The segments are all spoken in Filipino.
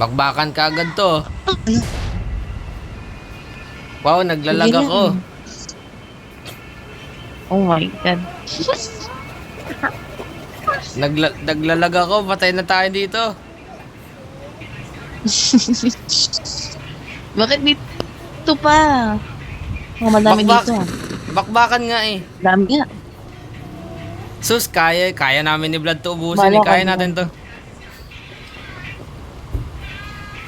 Bakbakan ka agad to. Wow, naglalag Sige ako. lang. Oh my God. Naglalag ako. Patay na tayo dito. Bakit dito pa? Oh, madami Bakbak. dito ah. Bakbakan nga eh. Dami nga. Sus, kaya namin ni Vlad to ubusin eh. Bala ka Kaya dyan. natin to.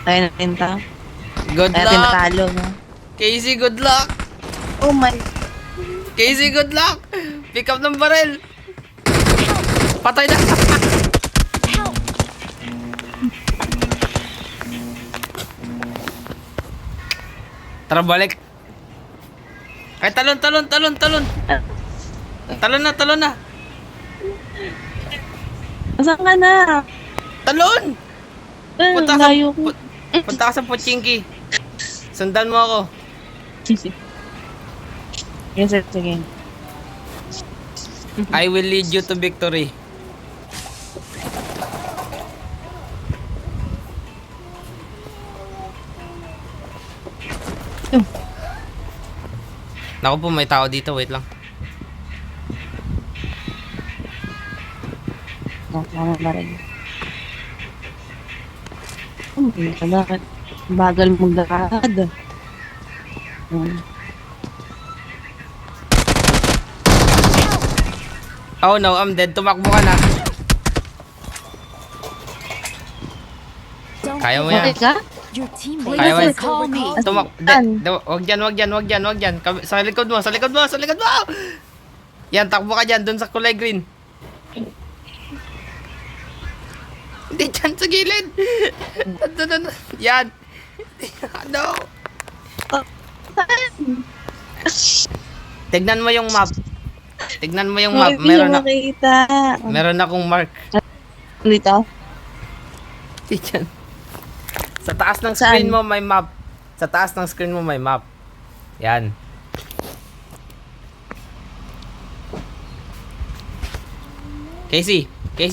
Kaya natin ta. Good Kaya natin luck. natalo, no? Casey, good luck. Oh my. Casey, good luck. Pick up ng baril. Patay na. Tara, balik. Ay, talon. Talon na. Asan ka na? Talon! Punta ka, Layo ko. punta ka sa Pochinki. Sundan mo ako. Yes, sir. Sige. I will lead you to victory. Naku po, may tao dito. Wait lang. Tama ba rin? Oh, bakit? Bagal maglakad. Oh no, I'm dead. Tumakbo ka na. Kaya mo yan. Bakit ka? Your Kaya teammate mo yan. will call me. Wag dyan. Sa likod mo. Yan, takbo ka dyan. Dun sa kulay green. Hindi dyan sa gilid. Yan. No. Tignan mo yung map. Meron akong mark. Dito? Hindi dyan. Sa taas ng screen mo may map. Yan. Casey,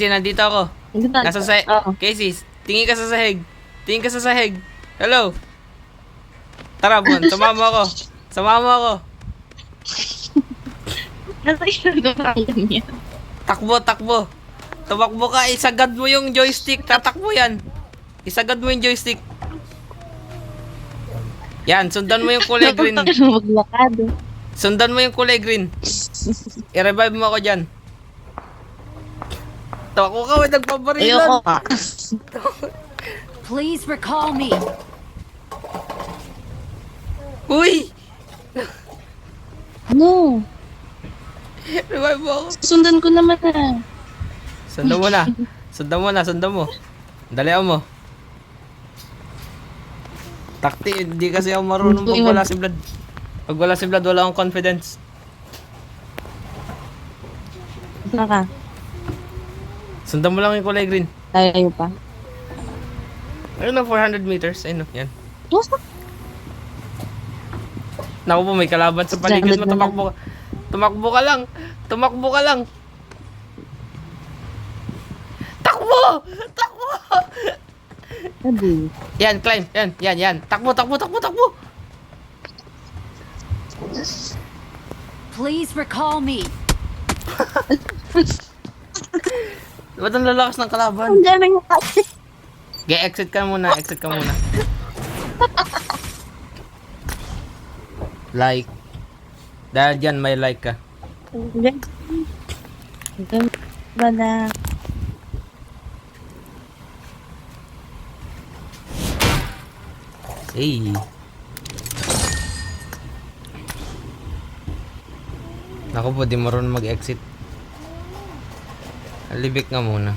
nandito ako. Nasa sahig. Oo. Casey, tingin ka sa sahig. Hello. Tara, Bon. Sumama ako. Nasa isang pangalan niya. Takbo. Tumakbo ka. Isagad mo yung joystick. Tatakbo yan. Isagad mo yung joystick. Yan, sundan mo yung kulay green. Maglakad. Sundan mo yung kulay green. I-revive mo ako dyan. Takbo ka, may nagpabarilan. Ayoko ka. Please recall me. Uy! No. Revive mo ako. Sundan ko naman na. Sundan mo. Dalian mo. Takti, hindi kasi ako marunong pag wala si Vlad. Pag wala si Vlad, wala akong confidence. Saan ka? Sundan mo lang yung kulay green. Tayo pa. Ayun na, 400 meters. Ayun, yan. Naku po, may kalaban sa paligid mo. Tumakbo ka lang. Takbo! Sabi. Yan, climb. Yan. Takbo. Please recall me. Ba't ang lalakas ng kalaban? Ang daming kasi. Exit ka muna. Like. Dahil dyan, may like ka. Bala. Hey. Naku po, di marunong mag-exit. Alibik nga muna.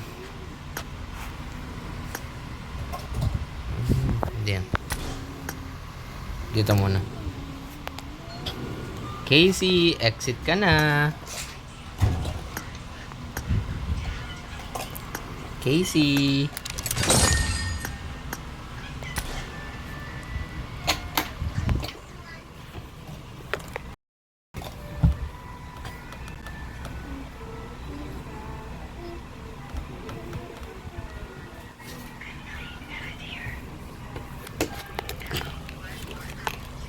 Diyan. Dito muna. Casey, exit ka na. Casey.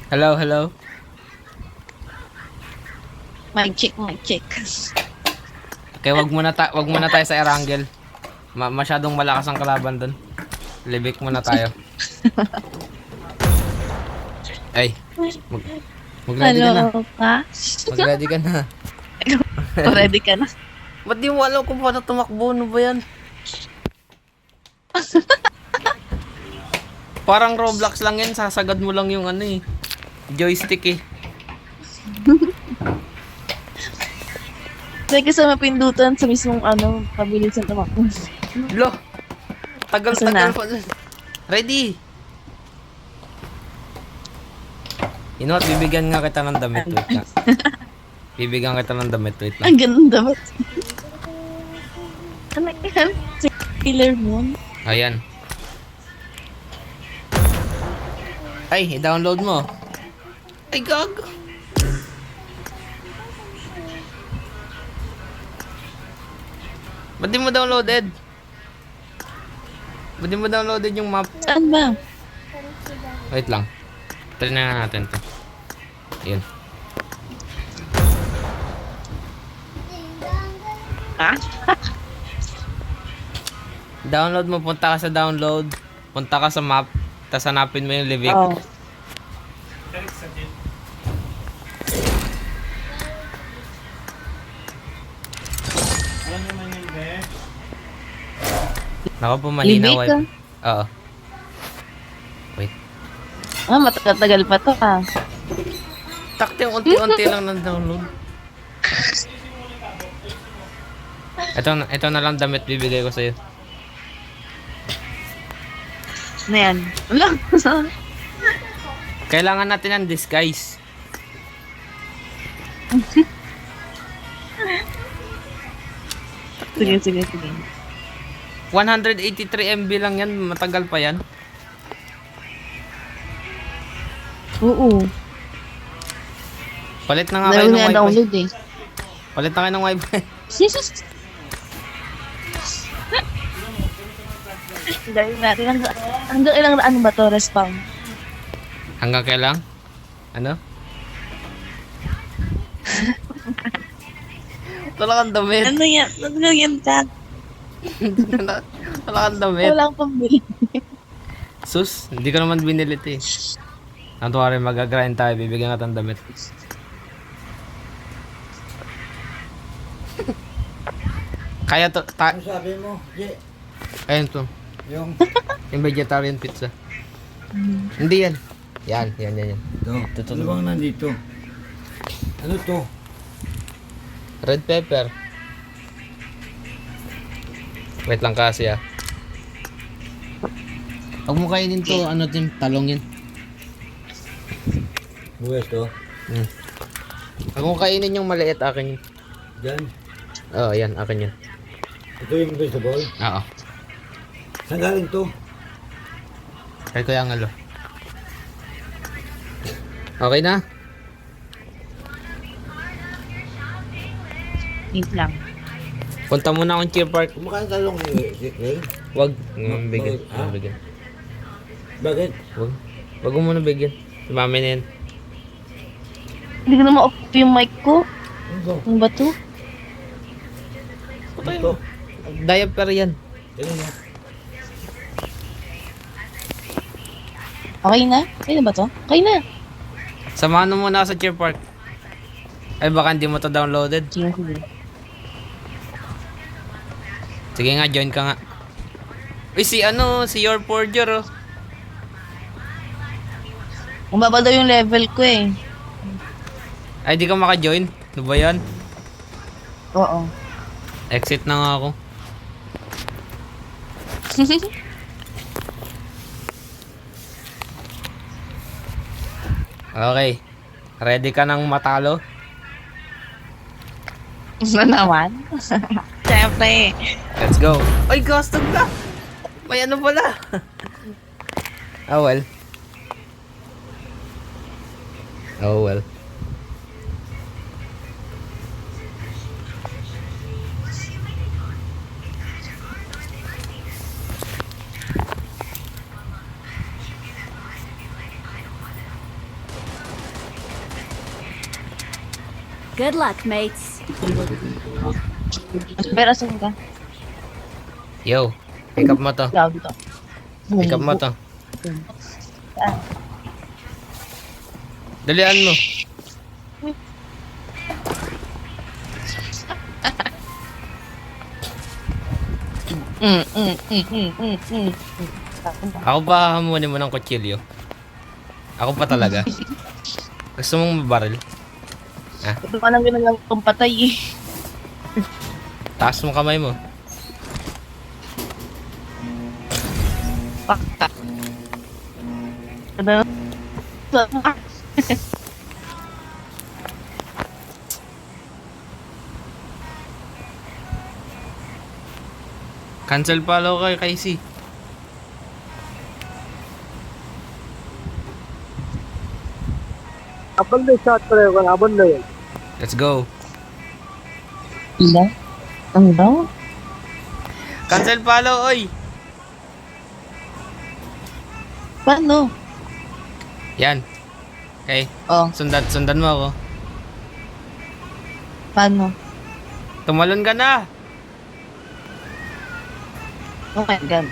Hello, hello. Mic check, mic check. Okay, wag muna tayo sa Erangel. Masyadong malakas ang kalaban doon. Libik muna tayo. Ay, mag-ready ka na. Hello, pa? Mag-ready ka na. Ready ka na? Ba't di mo alam kung paano tumakbo? Ano ba yan? Parang Roblox lang yan. Sasagad mo lang yung ano eh. Joystick eh. Teka sa mapindutan sa mismong pabilis ng tumakbo. Lo! Tagal-tagal na? pa dun. Ready! You know what? Bibigyan nga kita ng damit. Wait nga. Bibigyan kita ng damit. Wait lang. Ang ganda ba? Ano yan? Sailor Moon? Ayan. Ay, i-download mo. Ay, gag. Ba't di mo downloaded? Ba't di mo downloaded yung map? Saan ba? Wait lang. Try na nga natin to. Ayan. Ha? Download mo, punta ka sa download. Punta ka sa map. Tapos hanapin mo yung Livik. Oh. Nako po, mahina Livik, wifi. Oo. Wait. Matagal pa to ah. Takti, unti-unti lang ng download. Ito na lang damit bibigay ko sa'yo. Ano yan? Wala. Kailangan natin ng disguise. Sige. 183 MB lang yan. Matagal pa yan. Oo. Palit na nga Dahil kayo ng na wifi. download eh. Palit na kayo ng wifi. Dahil natin hanggang ilang ano ba to respawn? Hanggang kailang? Ano? Wala kang damit. Ano yan? Ano yan ka? Wala kang damit. Wala akong pambili. Sus, hindi ko naman binilit eh. Ang tuwa rin, mag-grind tayo. Bibigyan ka ng damit. Kaya to, Ano sabi mo? ayun to. Yung... Yung vegetarian pizza. Hindi yan. Yan. Ito. Ano bang nandito? Ano to? Red pepper. Wait lang kasi ah. Huwag mo kainin to, ano din, talong yan. Buwes to? Huwag mo kainin yung maliit, akin yun. Diyan. Oo, yan, akin yun. Ito yung vegetable. Oo. Saan galing to? Kaya ko yung alo. Okay na? Wait lang. Punta muna akong cheer park. Kumakain talong si Ray? Wag. Bigyan. Ha? Bigyan. Bakit? Wag. Wag mo muna bigyan. Si mami na yan. Hindi ko na ma-off yung mic ko. Ano to? Ano ba to? Ano to? Diaper yan. Ano na? Okay na? Okay na ba to? Okay na. Samahan mo muna ako sa cheer park. Ay baka hindi mo to downloaded. Sige. Sige nga, join ka nga. Uy, si Your Forger oh. Umaba daw yung level ko eh. Ay, di ka maka-join? Ano ba yan? Oo. Exit na nga ako. Okay. Ready ka nang matalo? Ano naman? Siyempre. Let's go. Ay, gasted ka! May ano pala? Oh well. Oh well. Good luck, mates. Pero saan ka? Yo, pick up mo to. Ikaw dito. Pick up mo to. Saan? Dalian mo. Ako ba hamunin mo ng kutsilyo? Ako pa talaga. Gusto mong mabaril? Ito ka nang ginagawa kong patay eh. Taas mo kamay mo. Pakta. Ano? Cancel follow kay Casey. Let's go. Ila? Ang daw? Cancel follow, oy. Paano? Yan. Okay. Oh, Sundan mo ako. paano? Tumalon ka na. Oh my God.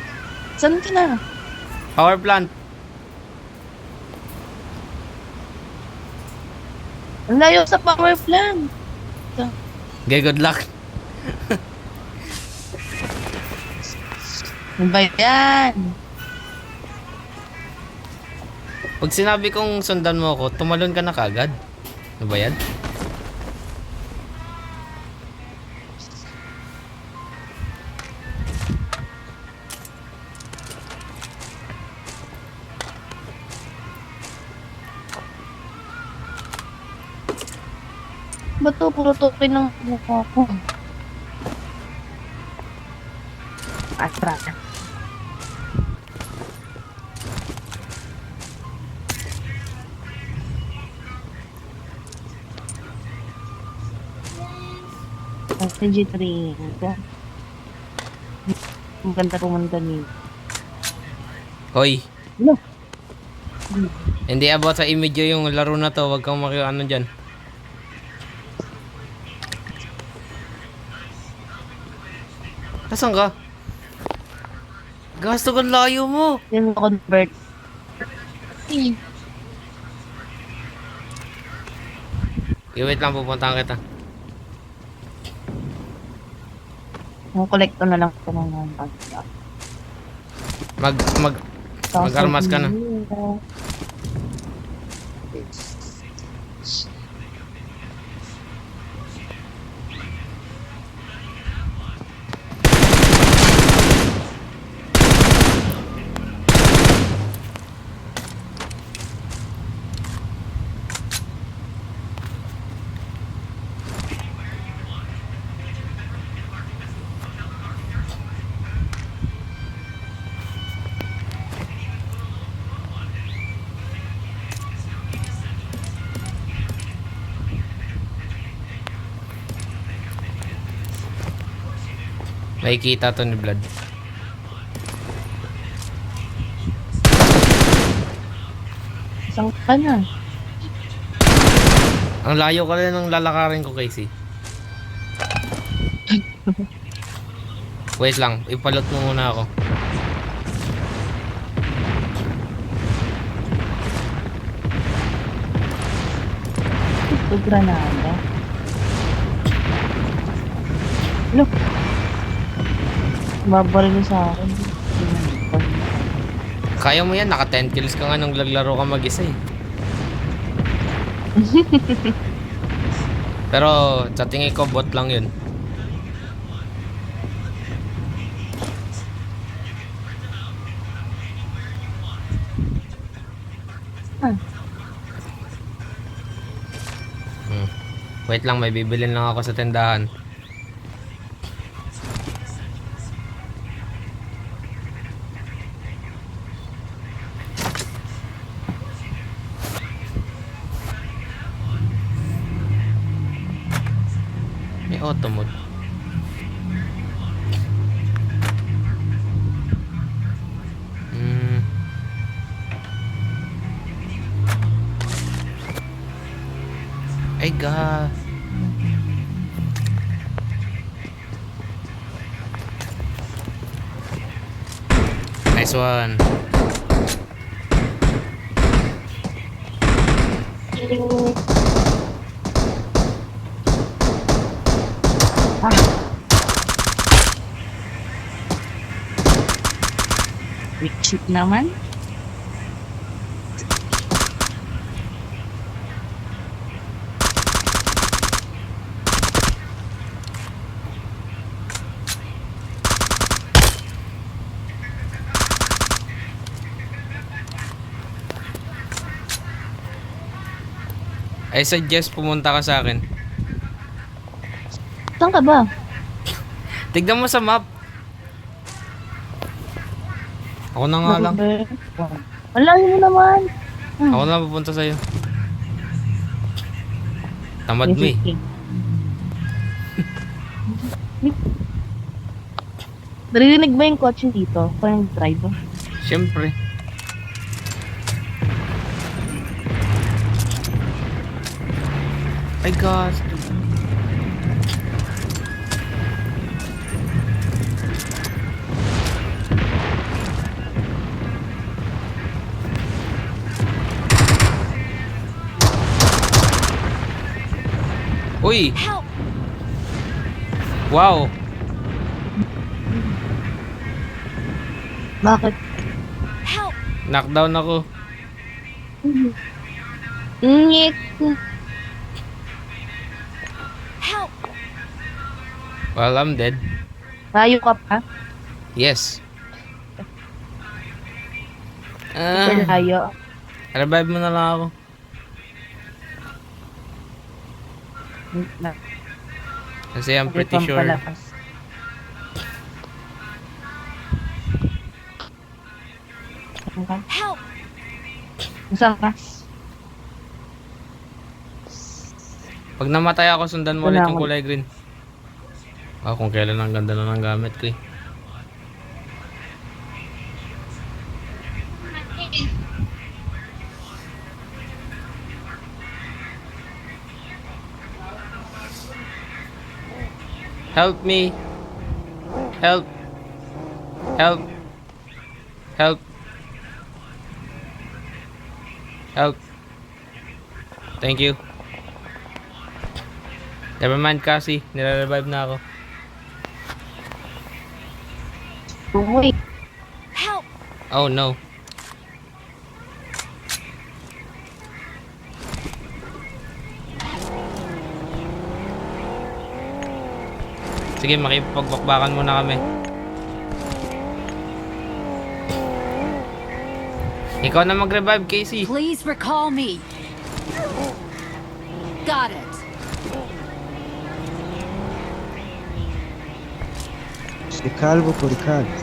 Saan ka na? Power plant. Ang layo sa power plant. Okay, good luck. Ano ba yan? Pag sinabi kong sundan mo ako, tumalon ka na kagad. Ano ba yan? Ba't to? Puro token ng mukha ko. Astra. G3. Ang ganda pumunta niyo. Hoy. Ano? Hindi about sa image yung laro na to. Huwag kang ano dyan. Nasaan ka? Gasto kang layo mo. Yung convert. Wait lang, pupuntahan kita. Ang kolekto na lang ito ng mga Mag-armas ka na. Nakikita to ni Vlad. Isang ka na. Ang layo ka rin ng lalakarin ko, Casey. Wait lang, ipalot mo muna ako. Ito granada. Look. Babaril sa akin. Kaya mo yan, naka 10 kills ka nga nung naglaro ka mag-isa eh. Pero sa tingin ko bot lang yun. Wait lang, may bibilin lang ako sa tindahan. May auto mode. Ay God. Nice one. Quick shoot naman. I suggest pumunta ka sa akin. Saan ka ba? Tignan mo sa map. Ako na nga lang. Wala mo naman. Ako na pupunta sa'yo. Tamad mo eh. Naririnig ba yung kotse dito? Parang drive. Siyempre. Ay gosh. Uy! Help! Wow! Bakit? Help! Knockdown ako. Ngik. Help! Well, I'm dead. Tayo ka pa? Yes. Super layo. Revive mo na lang ako. Kasi I'm pretty sure. Help! Saan ka? Pag namatay ako, sundan mo ulit Wala yung ko. kulay green. Kung kailan ang ganda na ng gamit ko eh. Help me. Help. Help. Help. Help. Thank you. Never mind kasi, nire-revive na ako. Wait. Help! Oh no. Sige, makipagbakbakan muna kami. Ikaw na mag-revive, Casey. Please recall me. Got it. Sei calvo por calvo.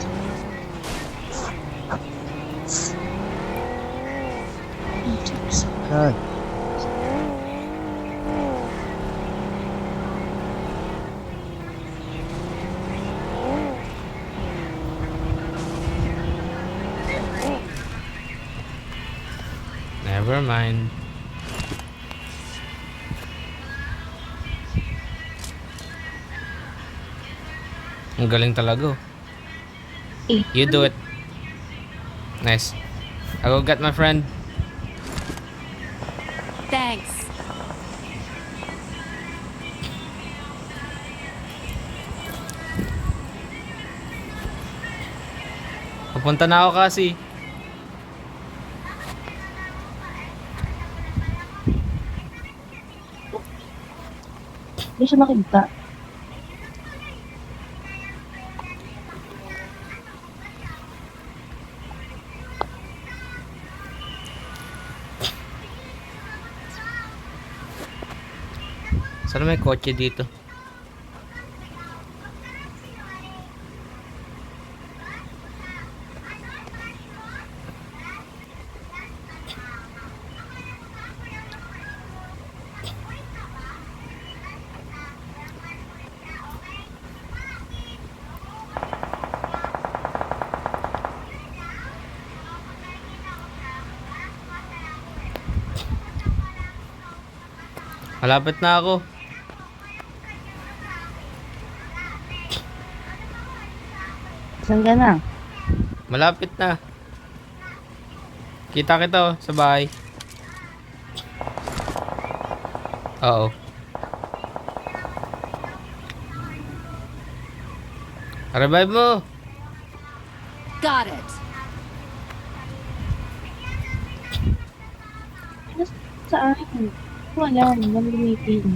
Calvo. Never mind. Ang galing talaga. You do it. Nice. I go get my friend. Thanks. Papunta na ako kasi. Hindi siya makita. Sana may kotse dito. Malapit na ako. Saan ka na? Malapit na. Kita kita oh, sa bahay. Oo. Revive mo. Got it. Saan? Wala, nalimitin.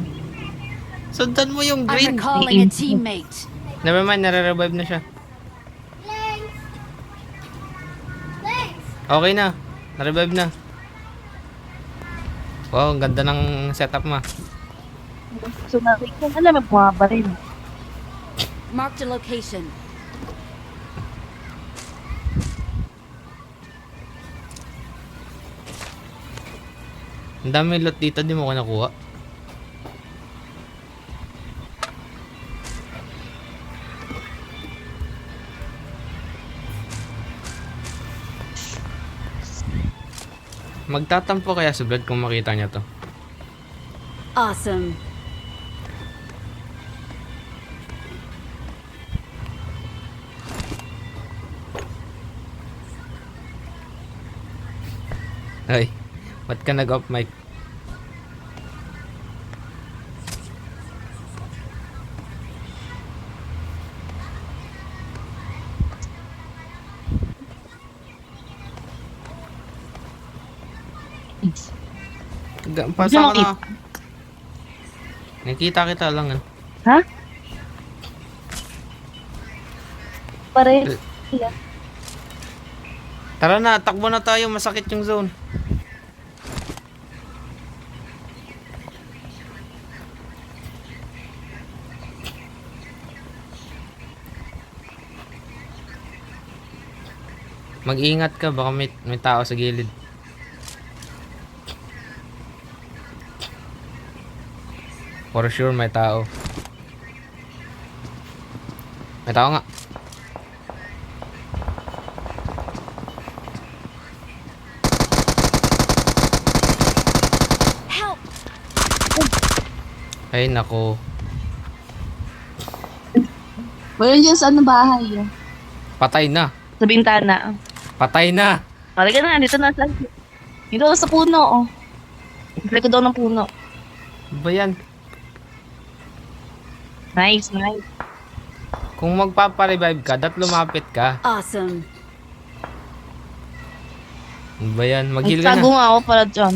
Sundan mo yung I'm green. recalling a teammate. Never mind, nare-revive na siya. Okay na. Na-revive na. Wow, ang ganda ng setup mo. So, nakikita, alam mo, bumaba rin. Marked a location. Ang dami loot dito, di mo ko nakuha. Magtatampo kaya si Brad kung makita niya to. Awesome. Ay, ba't ka nag-off mic? Pasa ka na. Nakita kita lang. Ha? Pare. Tara na, takbo na tayo. Masakit yung zone. Mag-ingat ka, baka may tao sa gilid. For sure may tao. May tao nga. Help! Ay nako. Wala dyan sa ano bahay. Patay na. Sa bintana. Patay na. Talaga na, dito na sa... Dito na sa puno, oh. Dito ko daw ng puno. Ano ba yan? Nice, nice. Kung magpaparevive ka, lumapit ka. Awesome. Ano ba yan? Mag-heal ka Nagtago na. nga ako para dyan.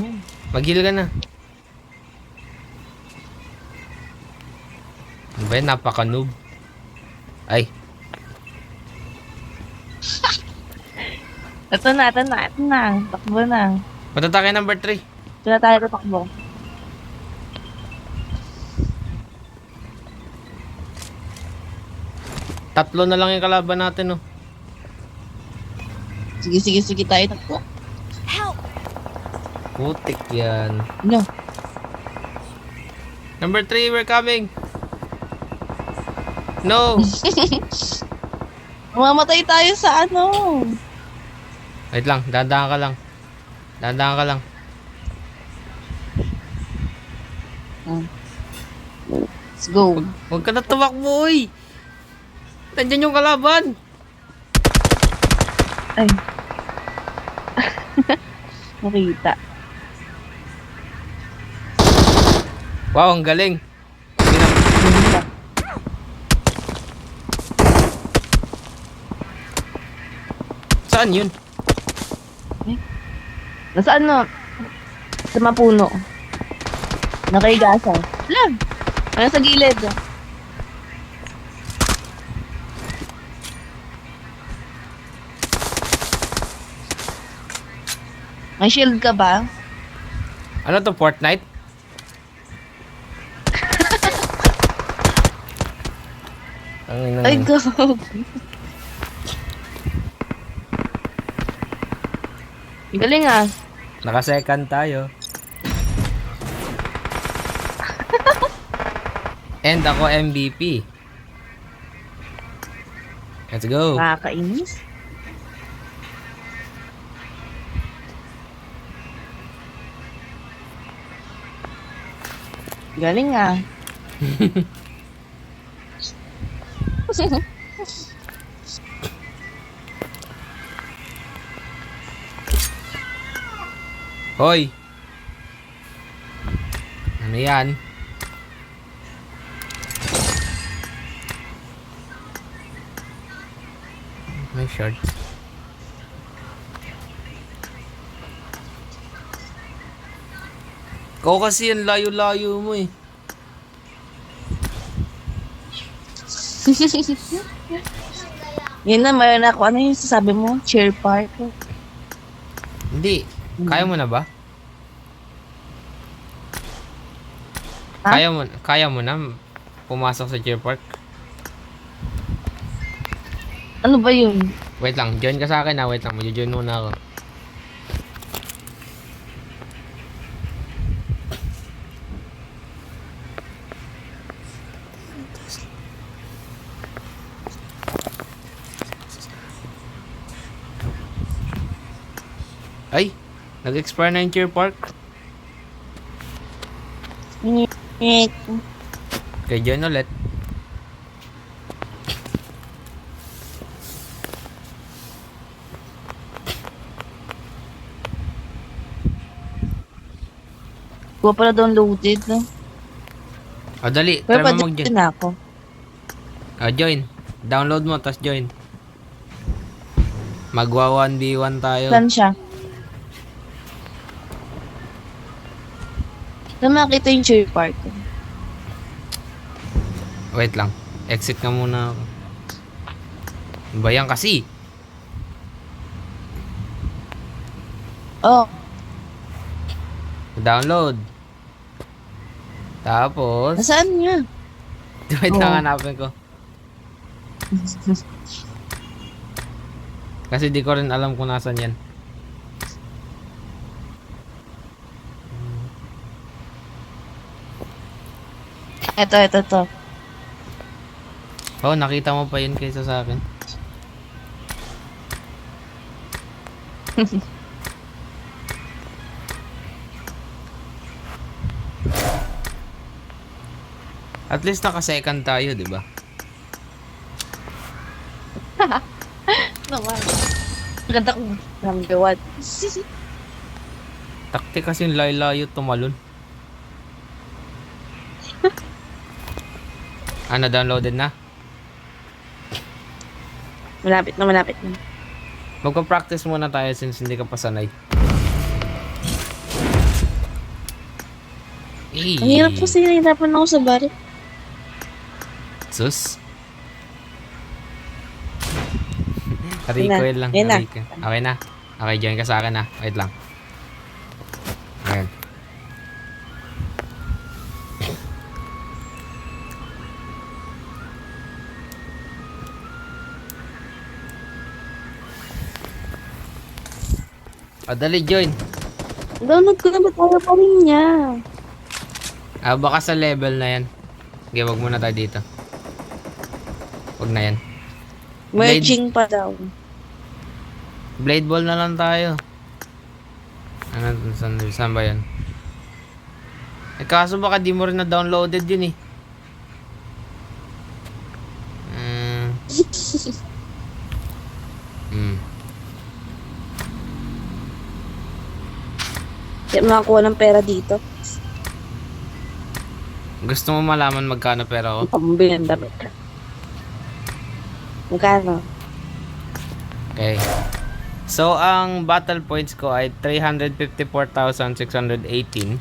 Mag-heal ka na. Ano ba yan? Napaka-noob. Ay. Ito na. Takbo na. Punta tayo number 3. Ito na tayo takbo. Tatlo na lang yung kalaban natin, oh. Sige tayo takbo. Help! Putik yan. No. Number 3, we're coming. No. Mamamatay tayo sa ano. Wait lang, dadaan ka lang. Dadaan ka lang. Let's go. Huwag ka na tumakbo, oy. Nandyan yung kalaban. Ay. Nakita. Wow, ang galing. Saan yun? Nasaan no? Sa mapuno. Nakaigasa. Lang. Ano sa gilid? May shield ka ba? Ano to, Fortnite? Ang Ay, go. Galing ah. Naka-second tayo. And ako MVP. Let's go. Nakakainis. Galing ah. Hoy! Ano yan? May shorts. Ikaw kasi yung layo-layo mo eh. Yun na, mayroon ako. Ano yung sasabi mo? Cheer park? Hindi. Kaya mo na ba? Ha? Kaya mo na pumasok sa cheer park? Ano ba yun? Wait lang, join ka sa akin ha. Wait lang, mag-join muna ako. Ay, nag-expire na yung cheer park. Ngit. Okay, join ulit. Kuha pala downloaded, no? O, dali. Pero Try mo pwede mag-join. na ako. O, join. Download mo, tas join. Magwa 1v1 tayo. Saan siya? Saan makita yung cheer park? Wait lang. Exit ka muna ako. Ano ba yan kasi? Oh, Download. Tapos, nasaan nga? wait lang, Oh. hanapin ko. Kasi di ko rin alam kung nasan yan. Ito. Oh, nakita mo pa yun kaysa sa akin. At least naka-second tayo, di ba? Naman. Ganda ko. Number one. Taktik kasi yung layo tumalon. Ano, downloaded na? Malapit na. Magpa-practice muna tayo since hindi ka pa sanay. Ang hirap kasi nahihirapan ako sa bari. Sus. Recoil lang. Yan na. Recoil. Okay na. Okay, join ka sa akin na. Wait lang. Ayan. O, dali, join. Download ko na ba't ayaw pa rin niya? Ah, baka sa level na yan. Okay, wag muna tayo dito. Wag na yan. Merging pa daw. Blade ball na lang tayo. Ano, saan ba yan? Eh, kaso baka di mo rin na-downloaded yun eh. Hindi makakuha ng pera dito. Gusto mo malaman magkano pera ko? Pambili ng damit. Magkano? Okay. So, ang battle points ko ay 354,618.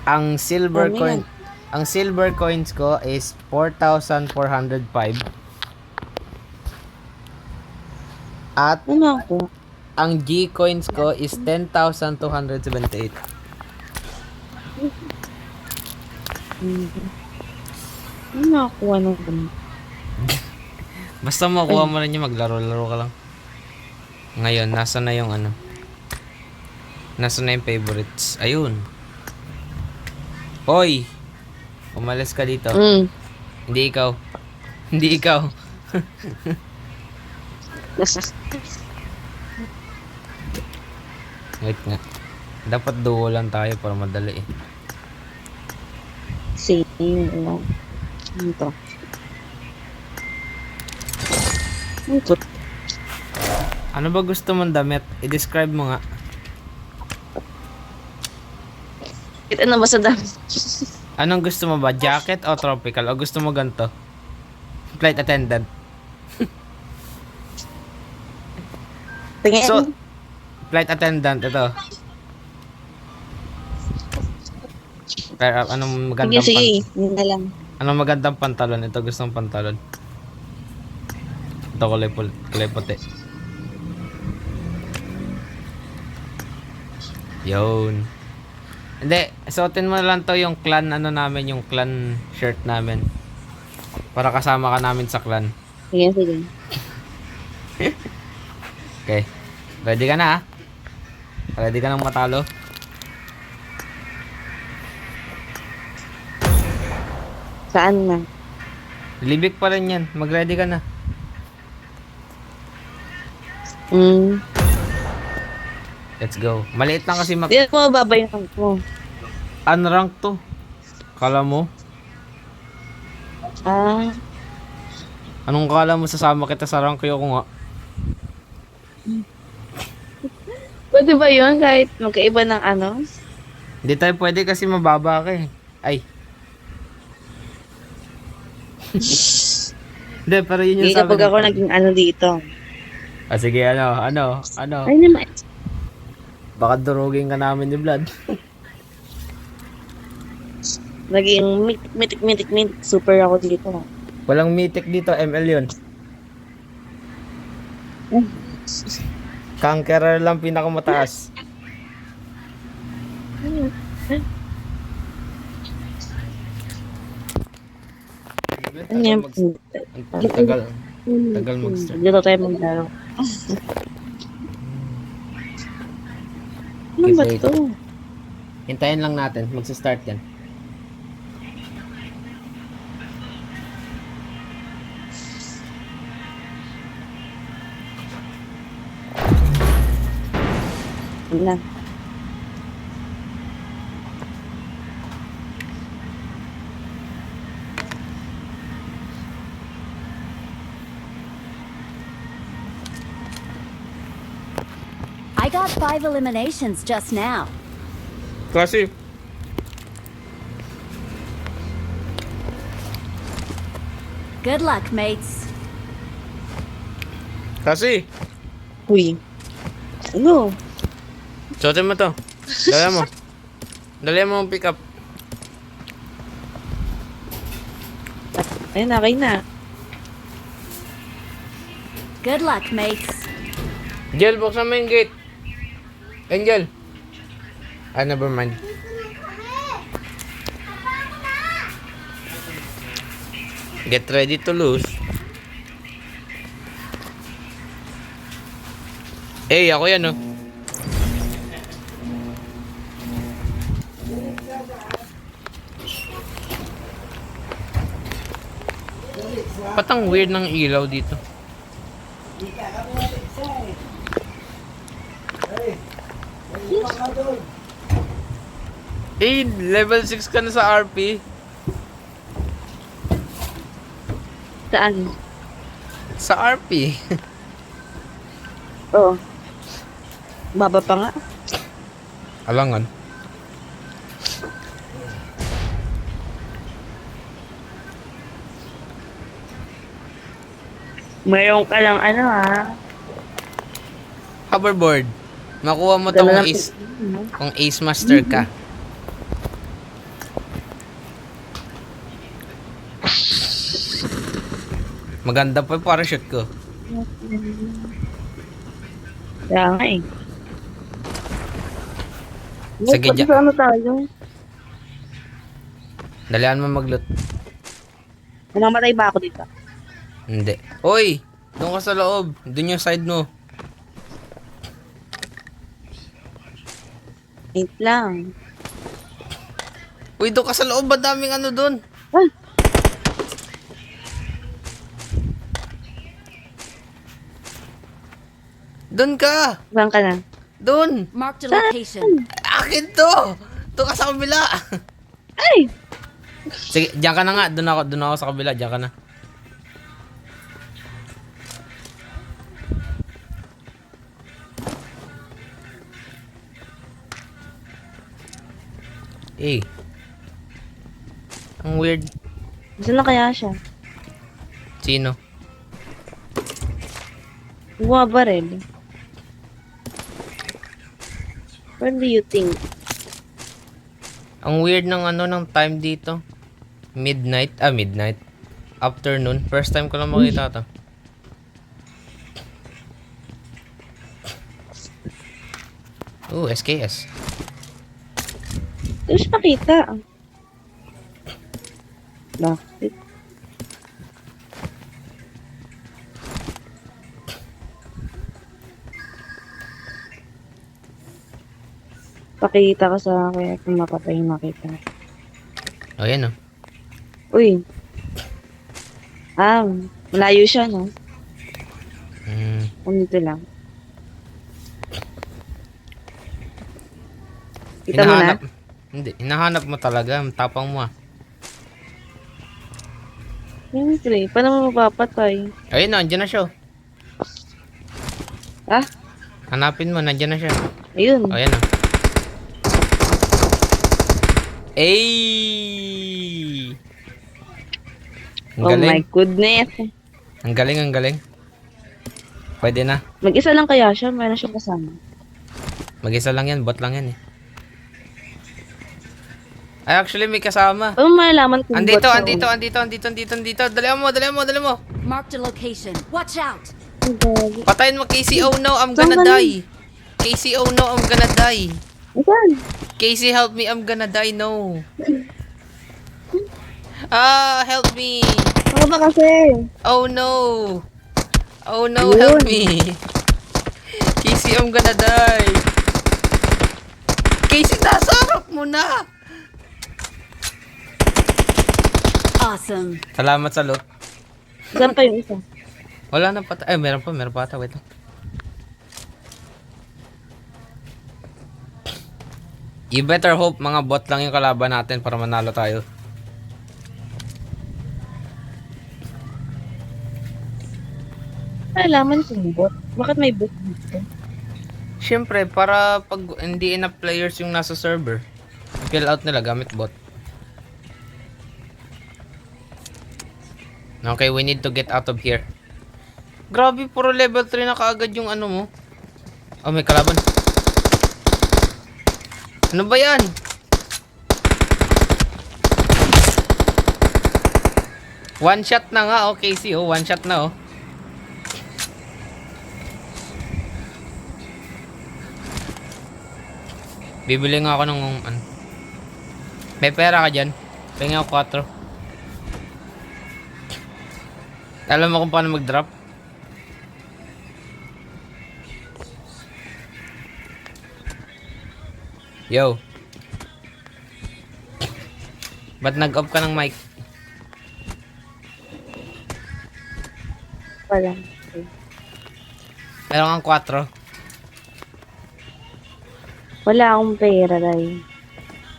Ang silver Dami coin, yan. ang silver coins ko is 4,405. At Ano ako? ang G coins ko is 10,278. Ano nakakuha ng ganun? Basta makuha mo rin yung maglaro-laro ka lang. Ngayon, nasa na yung ano? Nasa na yung favorites? Ayun. Hoy! Umalis ka dito. Hindi ikaw. Hindi ikaw. Wait nga. Dapat duo lang tayo para madali eh. Same. Ito. Ito. Ano ba gusto mong damit? I-describe mo nga. Kita na ba sa dami? Anong gusto mo ba? Jacket o tropical? O gusto mo ganito? Flight attendant. Tingin. So, flight attendant, ito. Pero anong sige, magandang sige. Yun na lang. anong magandang pantalon? Ito gustong pantalon. Ito kulay puti. Yun. Hindi, suotin mo lang to yung clan namin, yung clan shirt namin. Para kasama ka namin sa clan. Sige, sige. Okay. Ready ka na, ah? Ready ka nang matalo? Saan na? Libik pa rin yan. Mag-ready ka na. Let's go. Maliit lang kasi Di mo mababa yung rank mo. unranked to. Kala mo? Ah, Anong kala mo sasama kita sa rank ko nga? pwede ba yun kahit magkaiba ng ano? Hindi tayo pwede kasi mababa ka eh. Ay. Hindi, pero yun yung Hindi sabi. kapag ako naging ano dito. Ah, sige, ano. Ay naman. Baka durugin ka namin ni Vlad. Naging mitik. Super ako dito. Walang mythic dito, ML yun. Conqueror lang pinakamataas. Ano yan? Tagal mag-start. Dito tayo maglaro. Ano ba Wait. to? Hintayin lang natin, magsa-start yan. Ano na? I got 5 eliminations just now. Kasi, Good luck, mates. kasi, Uy. Ano? suotin mo to. Dala mo. Dala mo ang pick up. Ayun na, kayo na. Good luck, mates. Angel, buksan mo yung gate. Angel. Ah, never mind. Get ready to lose. Eh, ako yan, oh. Patang weird ng ilaw dito. Eh, level 6 ka na sa RP. Saan? Sa RP. Oo. Baba pa nga. Alangan. Mayroon ka lang ano ha. Hoverboard. Makuha mo to Dala kung lang- ace, kung ace master ka. Maganda pa yung parachute ko. Kaya nga eh. Sige, Pati dyan. sa ano tayo? Dalihan mo mag-loot. Mamamatay ba ako dito? Hindi. Oy! Doon ka sa loob. Doon yung side mo. Wait lang. Uy, doon ka sa loob. Ba daming ano doon? Ah! Doon ka! Saan ka na? Doon! Marked a location. Akin to! Doon ka sa kabila! Ay! Sige, diyan ka na nga. Doon ako sa kabila. Diyan ka na. Eh. Ang weird. Saan na kaya siya? Sino? Bumabaril. What do you think? Ang weird ng ano ng time dito. Midnight. Afternoon. First time ko lang makita to. Oh, SKS. Hindi ko siya makita. Bakit? Pakita ko sa akin kung mapatay makita. Oh, yan oh. Uy. Malayo siya, no? Kung dito lang. Kita mo na? Hindi, hinahanap mo talaga. Ang tapang mo ah. Siyempre, paano mo mapapatay? Ayun na, andyan na siya. Oh. Ah? Hanapin mo, nandyan na siya. Ayun. Oh, yan oh. Ay! Ang Oh my galing. goodness. Ang galing, ang galing. Pwede na. Mag-isa lang kaya siya? Meron siyang kasama. Mag-isa lang yan, bot lang yan eh. Ay, actually may kasama. Paano malalaman kung Andito, bot siya andito. Dali mo. Marked a location. Watch out! o- Ang gagi. Patayin mo, Casey. Oh no, I'm gonna Saan ka die. Casey, oh no, I'm gonna die. Saan? Casey, help me, I'm gonna die, no. Help me. Ako ba kasi? Oh no. Oh no, Yun. help me. Casey, I'm gonna die. Casey, nasa harap mo na. Awesome. Salamat sa loot. Saan pa yung isa? Wala na pata. Ay, meron pa ata. Wait lang. You better hope mga bot lang yung kalaban natin para manalo tayo. Malalaman kung bot. Bakit may bot dito? Siyempre, para pag hindi enough players yung nasa server, fill out nila gamit bot. Okay, we need to get out of here. Grabe, puro level 3 na kaagad yung ano mo. Oh, may kalaban. Ano ba yan? One shot na nga, okay, see, oh, one shot na, oh. Bibili nga ako ng ano. May pera ka dyan. Tingnan ako 4. Alam mo kung paano mag-drop? Yo. Ba't nag-off ka ng mic? Wala. Meron kang 4. Wala akong pera, Ray.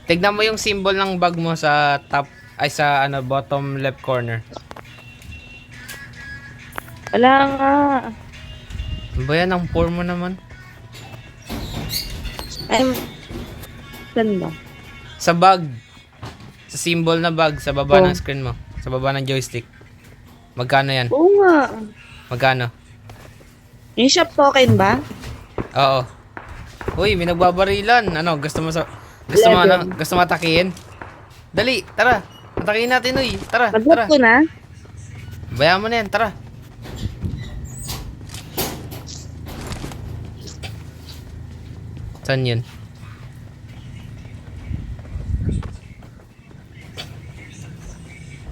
Tignan mo yung symbol ng bag mo sa top, ay sa ano, bottom left corner. Wala nga. Ano ba yan? Ang poor mo naman. Saan ba? Sa bag. Sa symbol na bag, sa baba Oh. ng screen mo. Sa baba ng joystick. Magkano yan? Oo nga. Magkano? Yung shop token ba? Oo. Uy, may nagbabarilan. Ano, gusto mo ano, gusto mo atakihin? Dali, tara. Atakihin natin, uy. Tara, Mag-drop tara. ko na. Bayaan mo na yan, tara. Saan yun?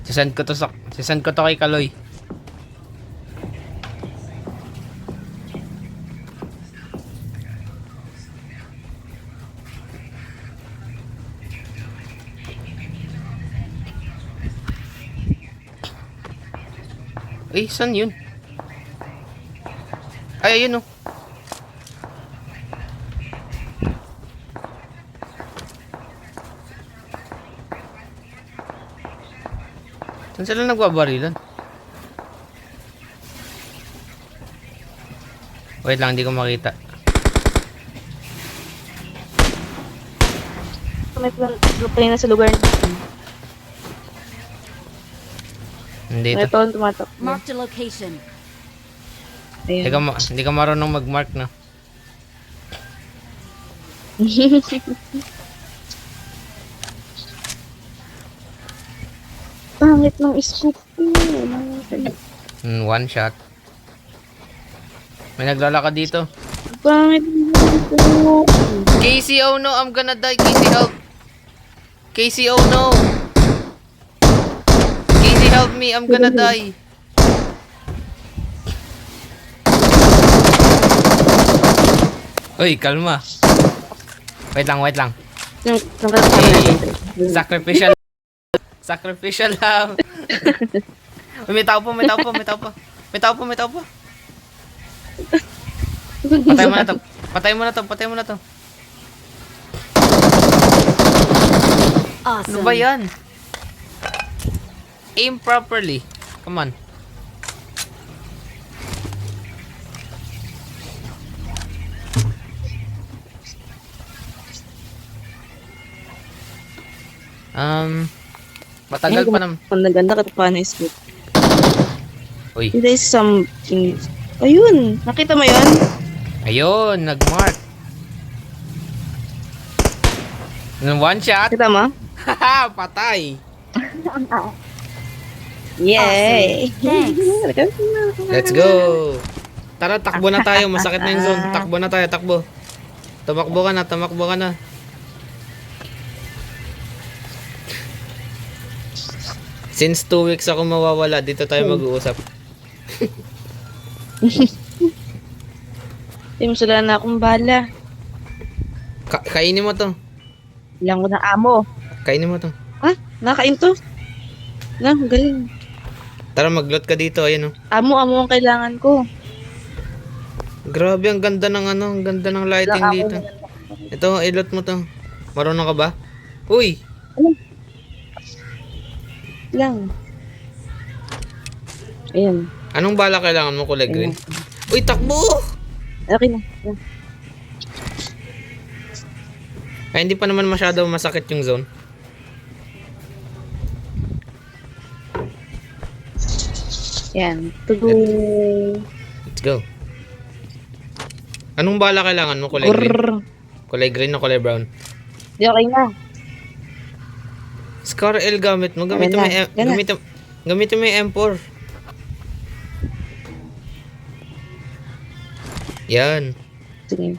Sisend ko to kay Kaloy. Eh, saan yun? Ay, ayun oh. Saan sila nagbabarilan? Wait lang, hindi ko makita. may plane na sa lugar natin. Dito. Ito ang tumatakbo. Marked a location. Hindi Ayan. hindi ka marunong mag-mark na. Pangit ng scoop ko. One shot. May naglalakad dito. Pangit ng scoop. Casey, oh no, I'm gonna die. Casey, help. Casey, oh no. Casey, help me. I'm gonna die. Uy, kalma. Wait lang, wait lang. Sacrificial. Sacrificial lang. Uy, may tao po, may tao po, may tao po. May tao po, may tao po. Patay mo na to. Patay mo na to, patay mo na to. Ano Awesome. ba yan? Aim properly. Come on. Matagal pa naman. Ang naganda ka paano yung scoop. Uy, There is something. Ayun! Nakita mo yun? ayun, nag-mark. One shot. Nakita mo? Haha, patay. Yay! Thanks. Let's go. Tara, takbo na tayo. Masakit na yung zone. Takbo na tayo, takbo. Tumakbo ka na, tumakbo ka na. Since 2 weeks ako mawawala, dito tayo mag-uusap. Hindi mo sila na akong bala. Kainin mo to. Ilang ko ng amo. Kainin mo to. Ha? Nakain to? Na, galing. Tara, mag-loot ka dito. Ayun oh. Amo ang kailangan ko. Grabe, ang ganda ng ano, ang ganda ng lighting Ilang amo dito. na lang. Ito, ilot mo to. Marunong ka ba? Uy! Ilang. Ayan. Anong bala kailangan mo, kulay green? Uy, takbo! Okay na. Ayan. Ay, hindi pa naman masyado masakit yung zone. Ayan. Tugo. Let's go. Anong bala kailangan mo, kulay green? Grrr. Kulay green o kulay brown? Di okay na. Scar L gamit mo. Gamitin mo yung Gana. gamitin mo yung M4. Yan. Sige.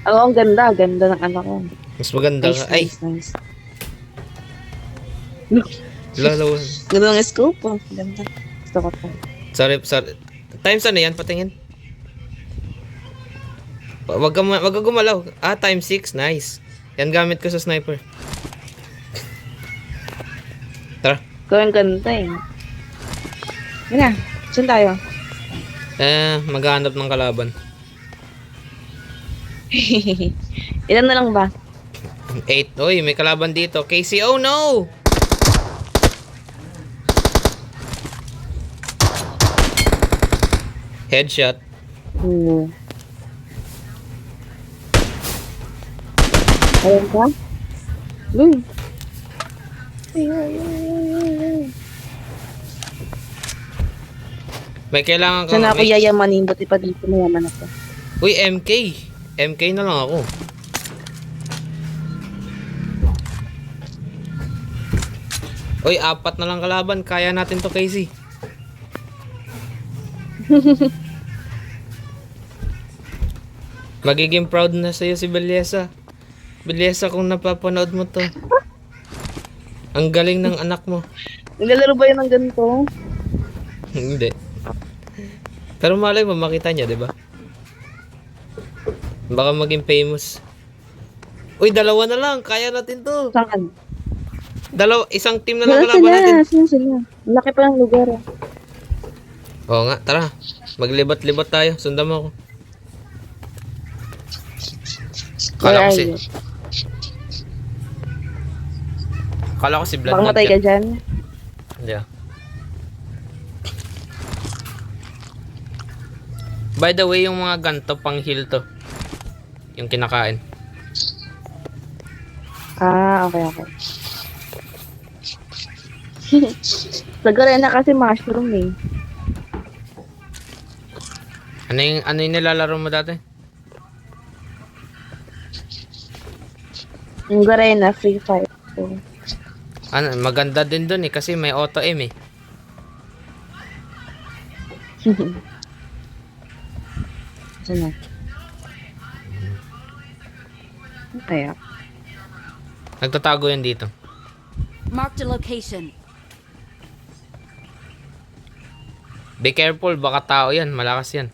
Ang ganda. Ganda ng anak ko. Mas maganda Nice, ka. Ay, nice. lalawan. Ganda ng scope. Oh. Ganda. Gusto ko to. Sorry. Times ano yan? Patingin. Wag ka gumalaw. Times 6. Nice. Yan gamit ko sa sniper. Tara. Gawin ganda eh. Yan na. Saan tayo? Maghahanap ng kalaban. Ilan na lang ba? 8. Uy, may kalaban dito. Casey, oh no! Headshot. Oo. Ayan ka? Uy. May kailangan ka. Saan ako yayamanin? Buti pa dito mayaman ako. Uy, MK. MK na lang ako. Uy, 4 na lang kalaban. Kaya natin to, Casey. Magiging proud na sa'yo si Belyesa. Belyesa, kung napapanood mo to. Ang galing ng anak mo. Naglalaro ba yun ng ganito? Hindi. Pero malay mo, makita niya, di ba? Baka maging famous. Uy, 2 na lang. Kaya natin to. Saan? Isang team na lang Wala kalaban natin. sila. Saan sila? Ang laki pa ng lugar. Ah. Oo nga, tara. Maglibat-libat tayo. Sundan mo ako. Where Kala ko are si... you? Kala ko si Blood Baka matay ka dyan. Hindi ah. By the way, yung mga ganto pang heal to. Yung kinakain. Ah, okay, okay. Sa Garena kasi mushroom eh. Ano yung nilalaro mo dati? Yung Garena, Free Fire. So, Ano, maganda din dun eh kasi may auto aim eh. ito na. Kaya. Nagtatago yan dito. Marked a location. Be careful, baka tao yan. Malakas yan.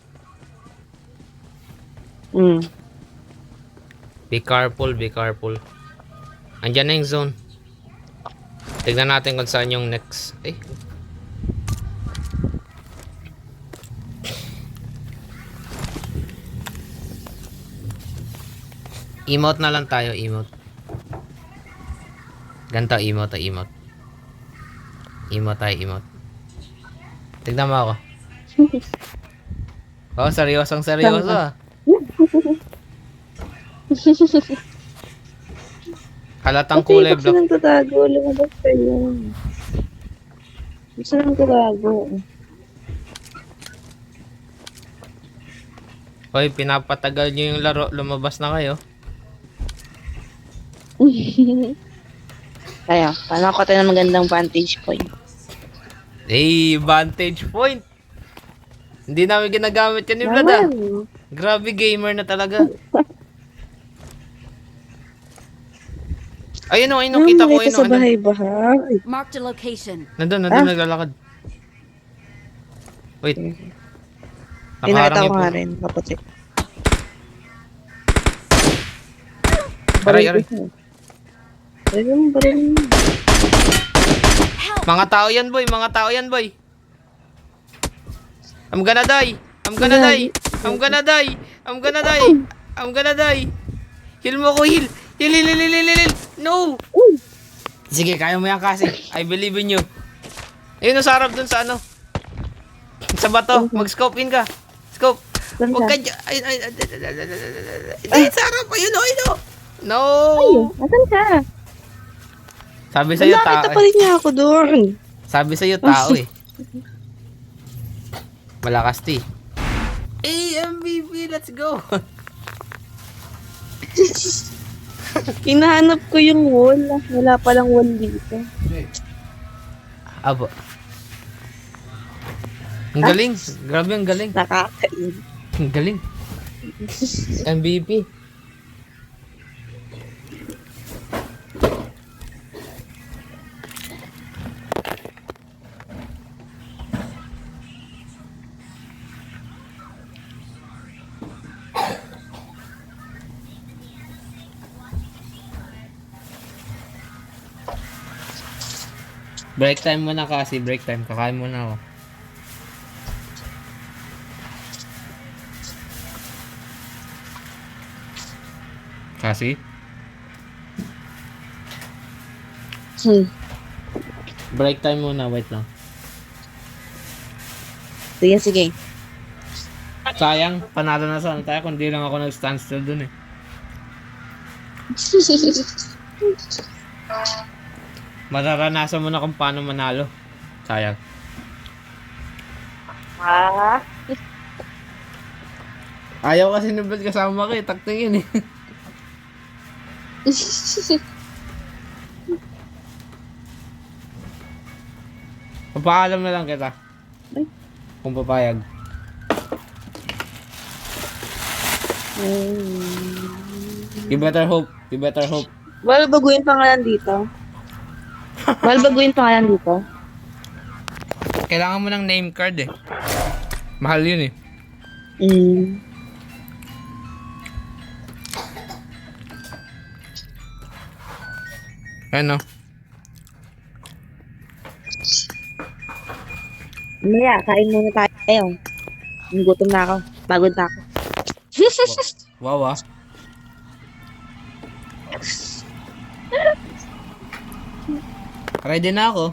Mm. Be careful, be careful. Andyan na yung zone. Tignan natin kung saan yung next. Eh. Emote na lang tayo, emote. Ganito, emote, emote. Emote tayo, emote. Tignan mo ako. Oh, seryosong seryoso ah. Halatang kulay Kasi block. nang tatago, lumabas kayo. Gusto nang tatago. Hoy, pinapatagal nyo yung laro. Lumabas na kayo. Kaya, paano ako tayo ng magandang vantage point? Hey, vantage point. Hindi namin ginagamit yan ni Vlad ah. Naman. Grabe gamer na talaga. Ayun o, kita ko. Sa bahay-bahay. Marked a location. Nandun, Ah. naglalakad. Wait. Pinakita Nakaharang ko nga yung... rin, kaputi. Aray, aray. Baril mo. Mga tao yan, boy. Mga tao yan, boy. I'm gonna die. I'm gonna die. I'm gonna die. I'm gonna die. I'm gonna die. Heal mo ko, heal. Heal, heal, heal, heal, heal, heal. No. Sige, kaya mo yan kasi. I believe in you. Ayun, sa harap dun sa ano. Sa bato. Mag-scope in ka. Scope. Huwag ka dyan. Ay, sa harap. Ayun, ayun. No. Asan ka? Sabi sa'yo, Nakita tao. pa rin niya ako doon. Sabi sa'yo, tao eh. Malakas ti. Hey, MVP, let's go. Hinahanap ko yung wall. Wala palang wall dito. Abo. Ang galing. Grabe ang galing. Nakakain. Ang galing. MVP. Break time muna kasi, break time. Kakain muna ako. Kasi? Break time muna, wait lang. Sige, sige. Sayang, panalo na sana tayo kung di lang ako nag-stand still dun eh. Mararanasan mo na kung paano manalo. Sayang. Ah. Ayaw kasi ni Brad kasama ka eh, taktingin eh. Papaalam na lang kita. Ay. Kung papayag. You better hope. You better hope. Well, baguhin pangalan dito. Well, baguhin pangalan dito. Kailangan mo ng name card eh. Mahal yun eh. Ano? Maya, kain muna tayo. Gutom na ako. Pagod na ako. Wow ah. Ready na ako.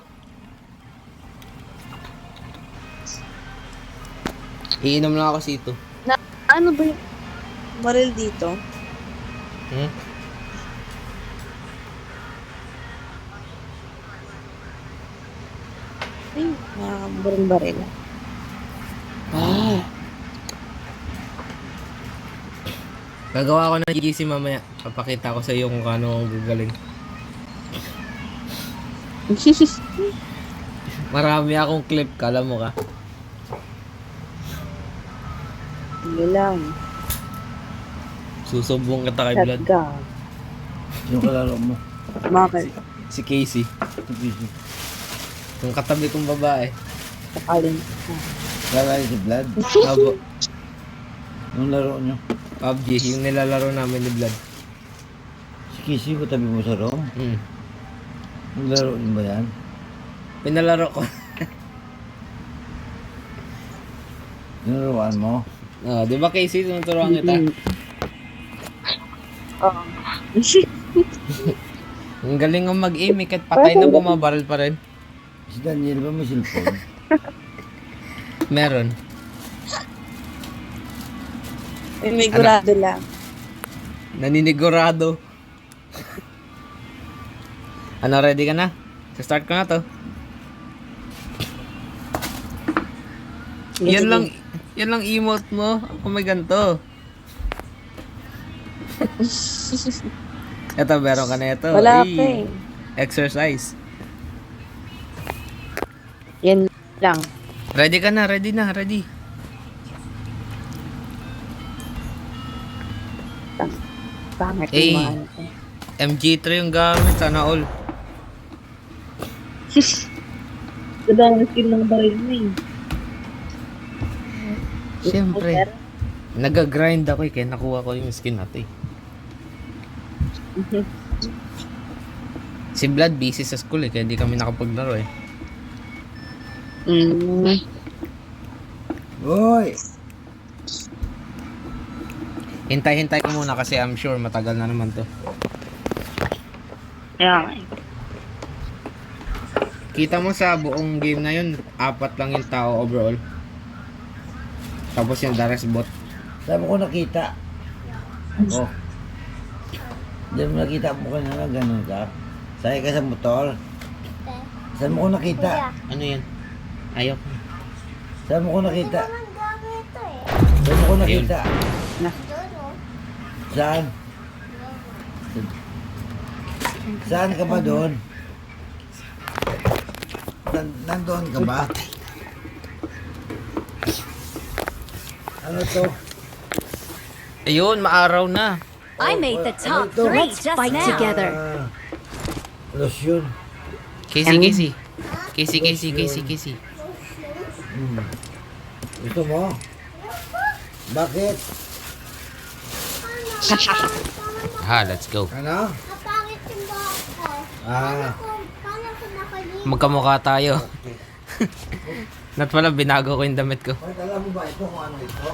Iinom lang ako sito. Ano ba yung baril dito? Hmm? Baril. Gagawa ko ng GC mamaya. Papakita ko sa iyo kung ano ang gagaling. Marami akong clip, kala mo ka. Hindi lang. Susubong kita kay Vlad. Shotgun. Yung kalaro mo. Bakit? Si Casey. Yung katabi kong babae. Sakalin. Lalay si Vlad. Abo. Yung laro nyo. PUBG, yung nilalaro namin ni Vlad. Si Kissy, katabi mo sa room. Yung laro nyo ba yan? Pinalaro ko. Nilaruan mo? Oh, di ba Casey, tinuturuan kita? Oo. Ang galing ng mag-aim, eh, kahit patay na bumabaril pa rin. Si Daniel ba may cellphone? Meron. May gurado lang. Naninigurado. Ano, ready ka na? Start ko na to. Yan lang emote mo. Ako may ganito. Ito, meron ka na ito. Wala Ay, pa eh. exercise. Yan lang. Ready ka na, ready. Pangit Eh. yung mga ano ko. MG3 yung gamit, sana all. Ganda ang skill ng baril mo eh. Siyempre. Nag-grind ako eh, kaya nakuha ko yung skin natin. Si Vlad busy sa school eh, kaya hindi kami nakapaglaro eh. Hoy! Hintay-hintay ko muna kasi I'm sure matagal na naman to. Kaya nga eh. Kita mo sa buong game na yun, 4 lang yung tao overall. Tapos yung the rest bot. Saan mo ko nakita? Oh. Diyan mo nakita mo ka na gano'n ka? Sakay ka sa motor? Saan mo ko nakita? Ano yan? Ayok. Saan mo ko nakita? Saan mo ko nakita? Saan? Saan ka ba doon? Nandoon ka ba? Ano to? Ayun, maaraw na. I made the top ito? 3 just fight now. together. Lotion. Casey. Gusto mo? Bakit? Let's go. Ano? Napangit yung buhok ko. Ah, Paano ko nakalimutan? Magkamukha tayo. Not pala, binago ko yung damit ko. bakit alam mo ba ito kung ano ito?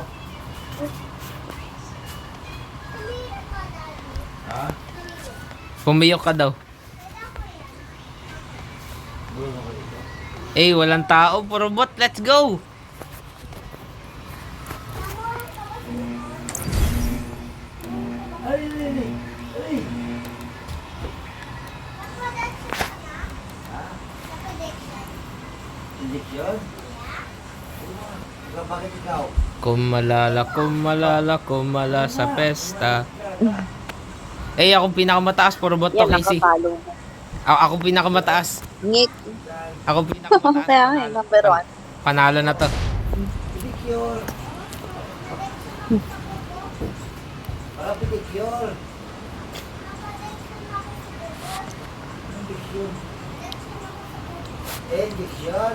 Ha? Pumiyok ka daw. Eh, walang tao, puro bot. Let's go! Injection? Bakit ikaw? Kumala sa pesta. Eh, ako pinakamataas, puro bot to, Yan, Casey. nakapalo mo. Ako pinakamataas. Ngik. Ako pinakamataas. Kaya nga, number 1. Panalo na to. Pedicure. Para pedicure. Injection.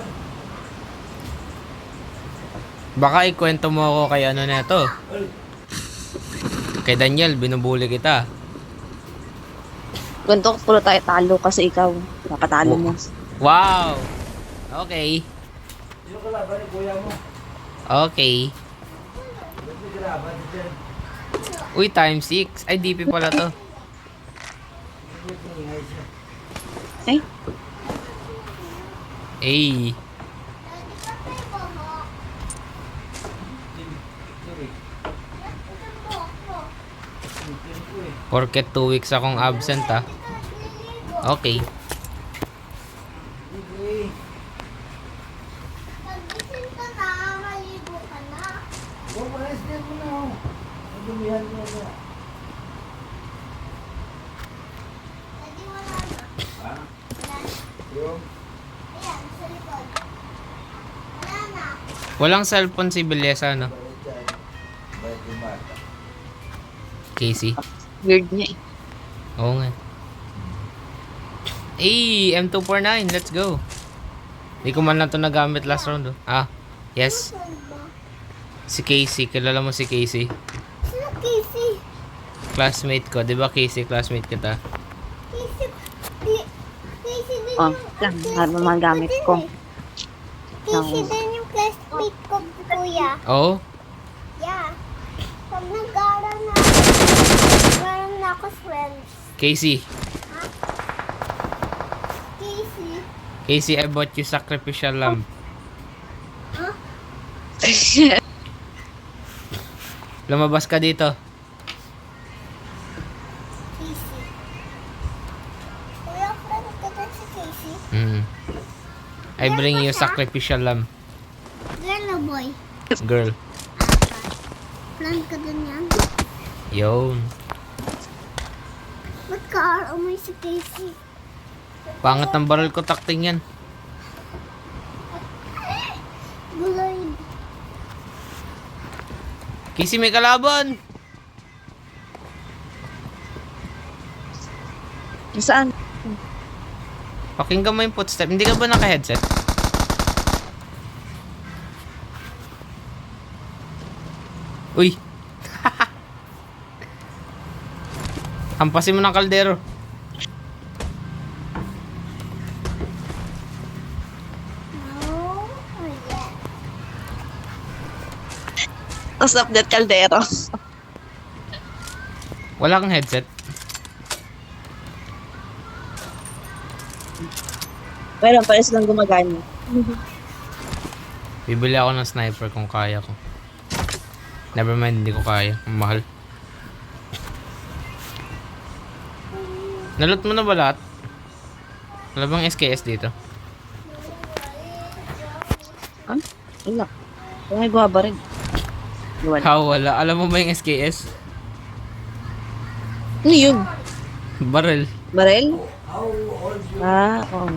Baka ikwento mo ako kay ano na to. Kay Daniel, binubuli kita. Ganito puro tayo talo kasi ikaw. Napatalo mo. Wow! Okay. Sino ka laban ni kuya mo? Okay. Sino ka laban ni Jen? Uy, times 6. Ay, DP pala to. Ay, Ay. Porket 2 weeks akong absent ah. Okay. Ayan, sa likod. Wala na. Walang cellphone si Belleza, no? Bait yung bata. Casey. Weird niya eh. Oo nga. Ay, M249, let's go. Hindi ko man lang ito nagamit last round, oh. Ah, yes. Saan ba? Si Casey, kilala mo si Casey? Sino Casey? Classmate ko, di ba Casey, classmate kita? Casey din Oh, yung... yan. Ano mga gamit ko. Casey din yung classmate ko, kuya. Oo? Yeah. Pag nag-aaral na meron na ako friends. Casey. Casey. Casey, I bought you sacrificial lamb. Lumabas ka dito. Casey. Kuya, friend ko din si Casey. I bring you sacrificial lamb. Girl o boy? Girl. Friend ko din yan. Yun. Ba't ka-RO si Casey? Pangat ng barrel ko, takting yan. Guloy. Casey, may kalaban! Saan? Pakinggan mo yung footstep. Hindi ka ba naka-headset? Uy! Hampasin mo ng kaldero. No. Oh, yeah. Tapos update kaldero. Wala kang headset. Pero pares lang gumagana. Bibili ako ng sniper kung kaya ko. Never mind, hindi ko kaya. Ang mahal. Nalot mo na ba lahat? Wala bang SKS dito? Wala. May guwaba rin. Wala. How? Wala. Alam mo ba yung SKS? Ano yun? Barrel. Barel? Ah, oo.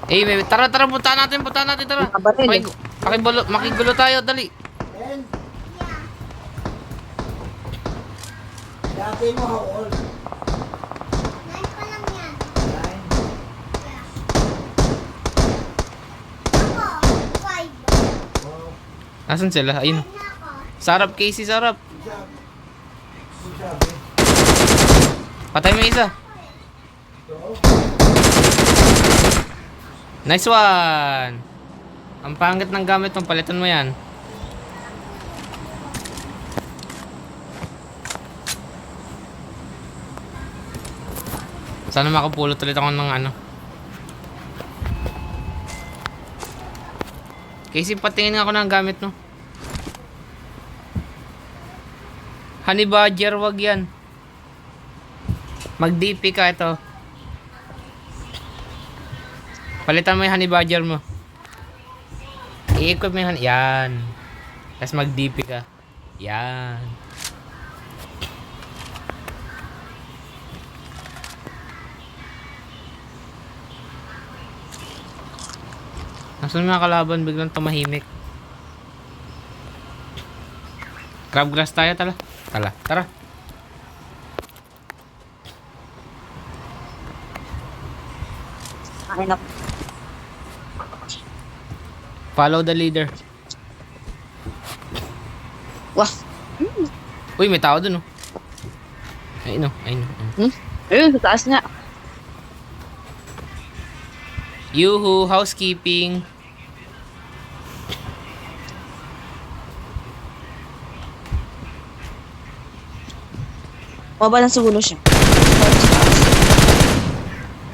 Eh, tara, punta natin, tara. Barel. Makigulo tayo, dali. Dati mo, how old? 9 pa lang yan. 9? Ako, 5. Asan sila? Ayun. Na ako. Sarap, Casey, sarap. Patay mo isa. Nice one! Ang pangit ng gamit mo, palitan mo yan. Sana makapulot ulit ako ng ano. Casey, patingin nga ako ng gamit mo. Honey Badger, wag yan. Mag-DP ka ito. Palitan mo yung Honey Badger mo. I-equip mo yung yan. Tapos mag-DP ka. Yan. Nasaan mga kalaban? Biglang tumahimik. Crabgrass tayo, tara. Akin na. Follow the leader. Wah. Uy, may tao dun, oh. Ayun. Ayun, sa taas nga. Yuhu, housekeeping. Bumaba lang siguro siya.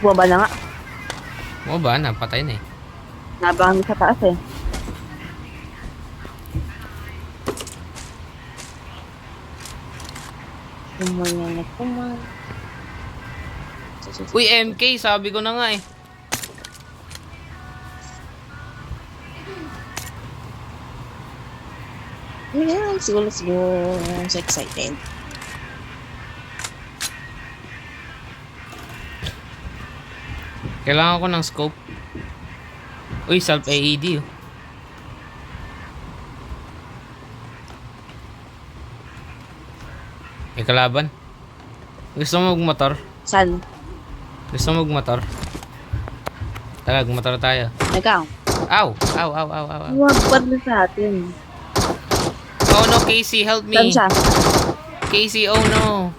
Bumaba na nga. Mo ba? Napatay na eh. Nabangan sa taas eh. Kuman. Uy, MK, sabi ko na nga eh. Ayan, siguro. I'm so excited. Kailangan ko ng scope. Uy, self AED. Oh. May kalaban. Gusto mo magmotor? Saan? Gusto mo magmotor? Tara, magmotor tayo. Ikaw. Ow! Ow, ow, ow, ow, ow. Huwag na sa atin. Oh no, Casey, help me. Saan siya? Casey, oh no.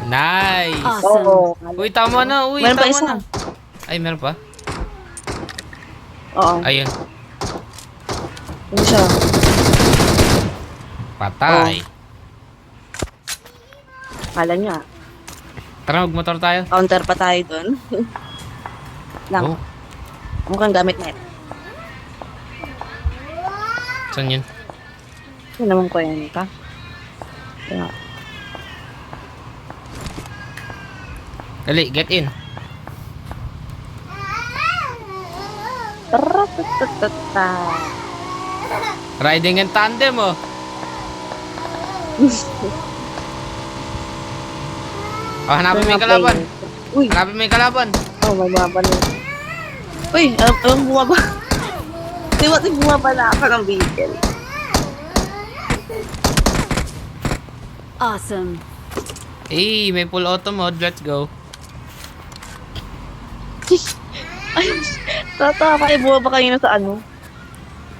Nice. Awesome. Oo. Uy, tama na. Uy, Meron pa tama isa. na. Ay, meron pa? Oo. Ayun. Ano siya? Patay. Kala niya. Tara, magmotor tayo. Counter pa tayo doon. Lang. Oh, Mukhang gamit net. saan yun? Hindi naman ko yan ka. Kaya. Dali, get in. Taratatatatata. Riding in tandem, oh. Oh, hanapin mo yung kalaban. Uy, Hanapin mo yung kalaban. may bumaba na. Uy, alam bumaba. Di ba bumaba na ako ng vehicle? Awesome. Eh, may full auto mode. Let's go. Ay, tatawa kayo. Bumaba kayo na sa ano?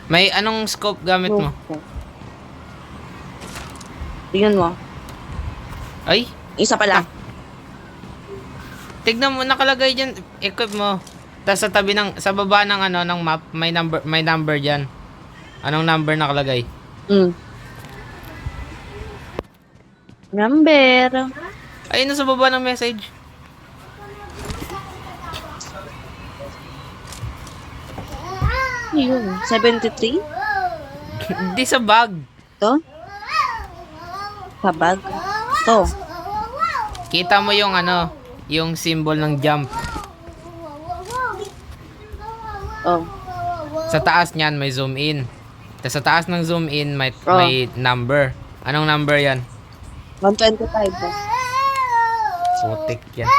May anong scope gamit mo? Tingnan mo. Ay, Isa pala. tignan mo, nakalagay dyan. Equip mo. Tapos sa tabi ng, sa baba ng ano, ng map, may number dyan. Anong number nakalagay? Number. Ayun na sa baba ng message. Yun. 73? Di sa bag. Ito? Sa bag? Ito. Kita mo yung ano, yung symbol ng jump. Oh. Sa taas niyan may zoom in. Tapos sa taas ng zoom in may, Oh. may number. Anong number yan? 125. Putik yan.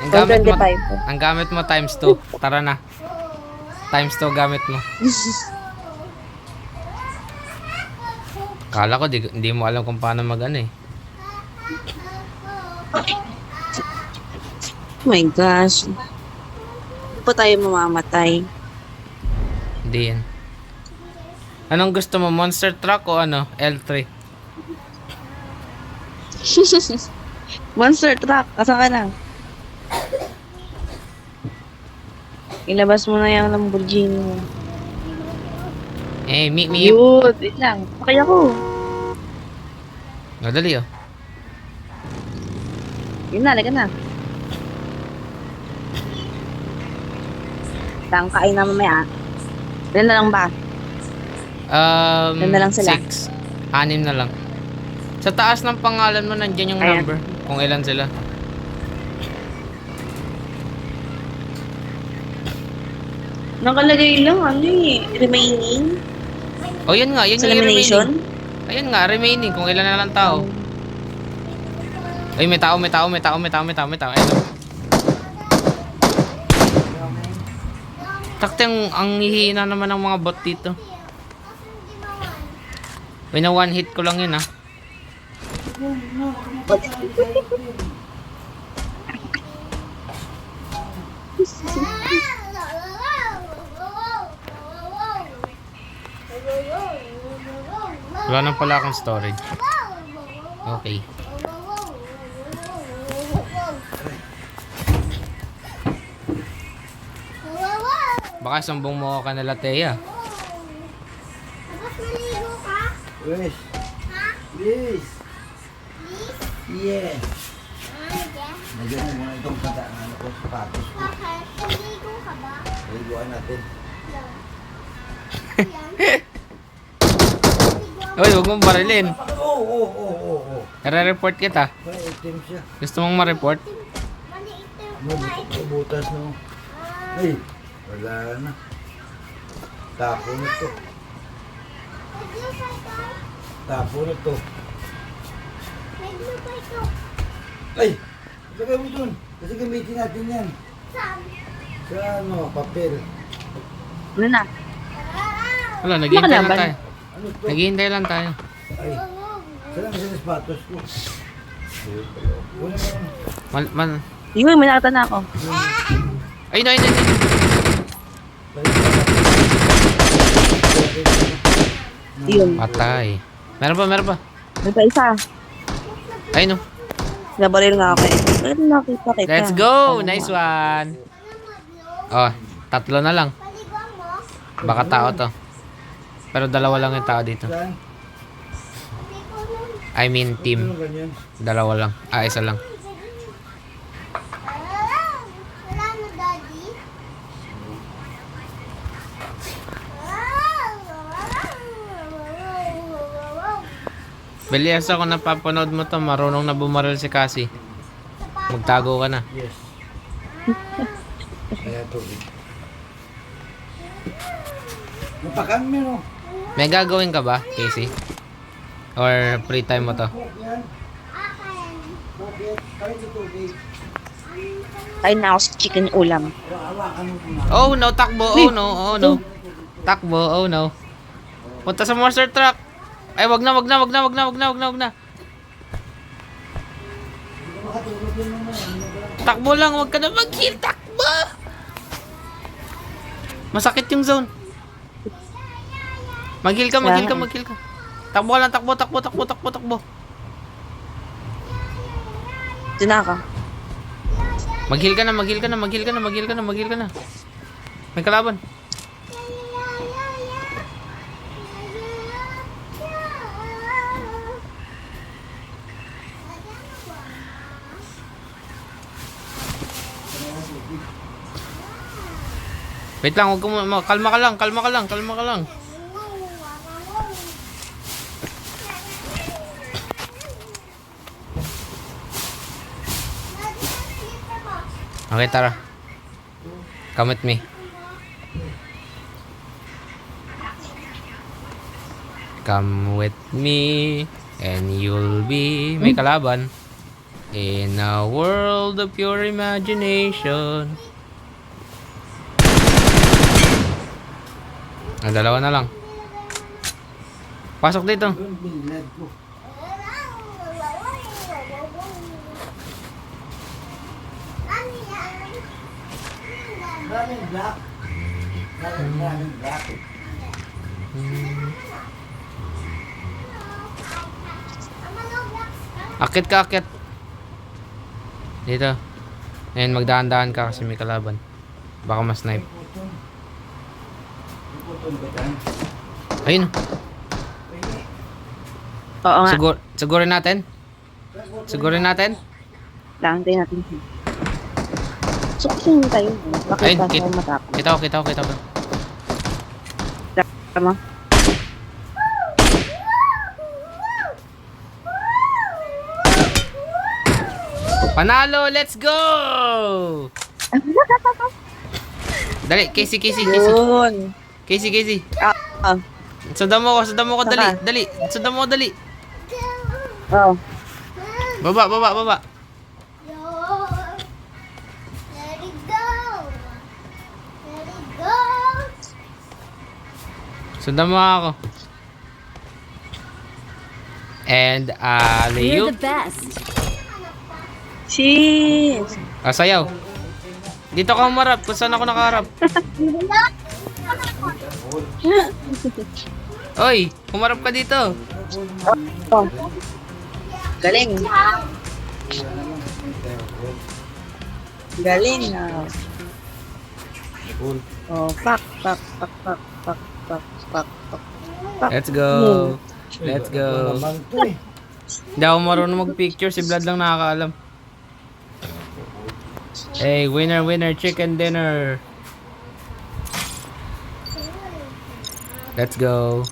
Ang gamit mo, 125. ang gamit mo times 2. Tara na. Times 2 gamit mo. Kala ko hindi mo alam kung paano mag-ano eh. Oh my gosh. Hindi pa tayo mamamatay. Hindi yan. Anong gusto mo? Monster truck o ano? L3? Monster truck. Asa ka na? Ilabas mo na yung Lamborghini mo. Eh, meet me. Yun. Wait lang. Pakay ako. Madali oh. Yun na. Laga na. Lang kain na mamaya. Ilan na lang ba? Ilan na lang sila? 6. 6 na lang. Sa taas ng pangalan mo, nandiyan yung Ayan. number. Kung ilan sila. Nakalagay lang ano eh. Remaining. O yan nga, yun Sa yung elimination. remaining. Ayun nga, remaining. Kung ilan na lang tao. Ay, may tao. Ayun. Takte, ang hihina naman ng mga bot dito. Wina one hit ko lang yun ah. Wala nang pala akong storage. Okay. Baka sumbong mo ka nila, Teya. Tapos maligo ka? Yes. Ha? Yes. Yes. Yeah. Nagyan mo muna itong ano ko, sapatos ko. Bakit? Maligo ka ba? Paliguan natin. Yan. Uy, huwag mong barilin. Oo. Nare-report kita. May itim siya. Gusto mong ma-report? Maliit May butas no. Ay, wala na. Tapo na to. Tapo na to. May blue pa ito. Ay, lagay mo dun. Kasi gamitin natin yan. Saan? Sa ano, papel. Ano na? Wala, naghihintay lang Nakalaban. tayo. Ano to? Naghihintay lang tayo. Ay, saan ang sapatos ko? Wala naman. Yun, may nakita na ako. Ayun, ayun, ayun. Yun. Patay. Meron pa, meron pa. May pa isa. Ayun, oh. Nabaril nga ako eh. Pero nakita kita. Let's go! Nice one. Oh, 3 na lang. Baka tao to. Pero 2 lang yung tao dito. Saan? I mean, Ano team. ganyan? 2 lang. Ah, 1 lang. Wala na, Daddy. Bilyasa, kung napapanood mo to, marunong na bumaril si Cassie. Magtago ka na. Yes. Kaya tubig. Napakan mo, no? May gagawin ka ba, Casey? Or free time mo to? Yan. Bakit? Kahit sa tubig. Kain na ako sa chicken ulam. Hawakan mo na. Oh no, takbo. Oh no, oh no. Takbo, oh no. Punta sa monster truck. Ay, wag na, wag na, wag na, wag na, wag na, wag na, wag na. Takbo lang, wag ka na mag-heal. Takbo! Masakit yung zone. Mag-heal ka, mag-heal ka, mag-heal ka. Takbo lang, takbo, takbo, takbo, takbo, takbo. Ito na ako. Mag-heal ka na, mag-heal ka na, mag-heal ka na, mag-heal ka na, mag-heal ka na. May kalaban. Wait lang, wag mo, kalma ka lang, kalma ka lang, kalma ka lang. Okay, tara. Come with me. Come with me and you'll be may kalaban in a world of pure imagination. Ang 2 na lang. Pasok dito. Yung binlad ko. Maraming black. Maraming black. Akit ka, akit. Dito. Ayan, magdahan-dahan ka kasi may kalaban. Baka ma-snipe. Putol ba tayo? Ayun. Oo nga. Sigurin natin. Sigurin natin. Langantay natin. So, kasi hindi tayo. Bakit Ayun, tayo matapos? kita ko, kita ko, kita ko. Tama. Panalo! Let's go! Dali, Casey, Casey, Casey. Yun. Casey, Casey. Ah. Sundan mo ko, dali, Saka? dali. Sundan mo ko, dali. Oh. Baba, baba, baba. Let it go. Let it go. Sundan mo ako. And, You're Leo. the best. Jeez. Sayaw. Dito ka humarap, kung saan ako nakaharap. Oy, humarap ka dito. Oh. Galing. Galing na. Oh, pak. Let's go. Let's go. Naman to eh. Hindi ako marunong mag-picture, si Vlad lang nakakaalam. Hey, winner, winner, chicken dinner. Let's go.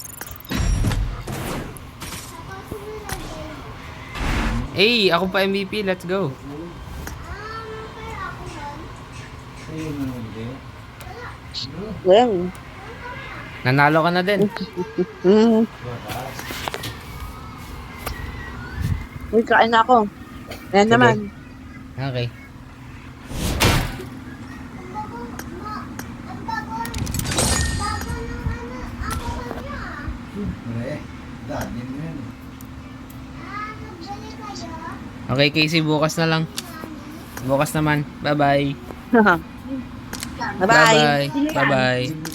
Hey, ako pa MVP, let's go. Ayun na hindi. Well. Nanalo ka na din. Uy, kain na ako. Ayan Sige. naman. Okay. Daddy mo yun. Okay, Casey, bukas na lang. Bukas naman. Bye-bye. Bye-bye. Bye-bye. Bye-bye.